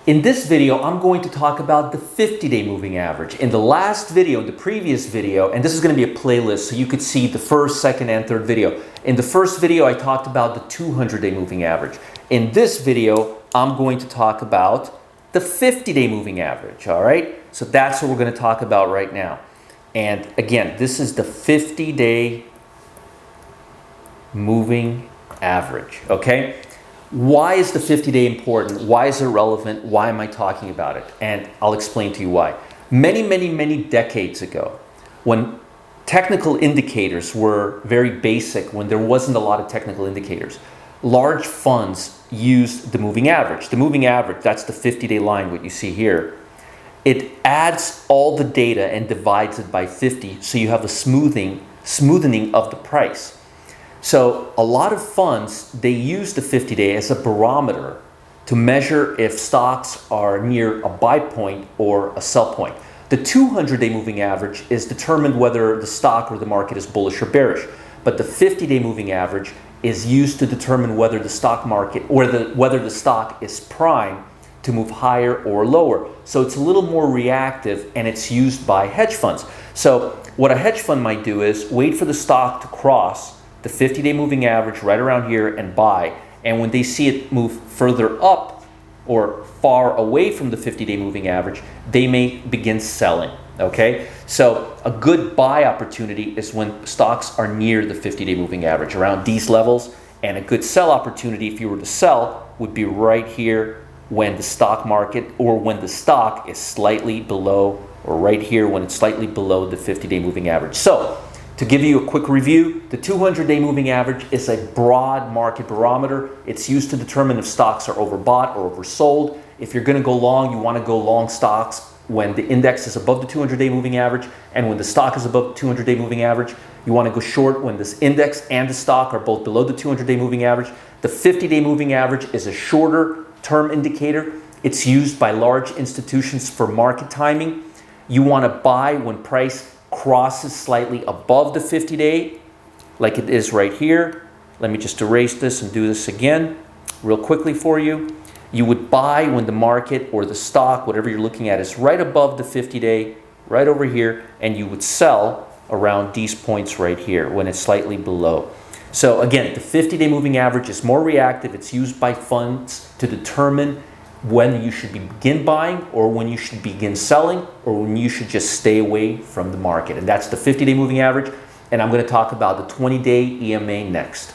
In this video, I'm going to talk about the 50-day moving average. In the last video, in the previous video, and this is going to be a playlist so you could see the first, second, and third video. In the first video, I talked about the 200-day moving average. In this video, I'm going to talk about the 50-day moving average, all right? So that's what we're going to talk about right now. And again, this is the 50-day moving average, okay? Why is the 50-day important? Why is it relevant? Why am I talking about it? And I'll explain to you why. Many decades ago, when technical indicators were very basic, when there wasn't a lot of technical indicators, large funds used the moving average. The moving average, that's the 50-day line, what you see here. It adds all the data and divides it by 50, so you have a smoothening of the price. So a lot of funds, they use the 50-day as a barometer to measure if stocks are near a buy point or a sell point. The 200-day moving average is determined whether the stock or the market is bullish or bearish. But the 50-day moving average is used to determine whether the stock market or whether the stock is primed to move higher or lower. So it's a little more reactive, and it's used by hedge funds. So what a hedge fund might do is wait for the stock to cross the 50-day moving average right around here and buy. And when they see it move further up or far away from the 50-day moving average, they may begin selling, okay? So a good buy opportunity is when stocks are near the 50-day moving average, around these levels. And a good sell opportunity, if you were to sell, would be right here when the stock market or when the stock is slightly below, or right here when it's slightly below the 50-day moving average. So to give you a quick review, the 200-day moving average is a broad market barometer. It's used to determine if stocks are overbought or oversold. If you're going to go long, you want to go long stocks when the index is above the 200-day moving average, and when the stock is above the 200-day moving average. You want to go short when this index and the stock are both below the 200-day moving average. The 50-day moving average is a shorter term indicator. It's used by large institutions for market timing. You want to buy when price crosses slightly above the 50-day, like it is right here. Let me just erase this and do this again real quickly for you. You would buy when the market or the stock, whatever you're looking at, is right above the 50-day, right over here, and you would sell around these points right here when it's slightly below. So again, the 50-day moving average is more reactive. It's used by funds to determine when you should begin buying or when you should begin selling or when you should just stay away from the market. And that's the 50-day moving average. And I'm going to talk about the 20-day EMA next.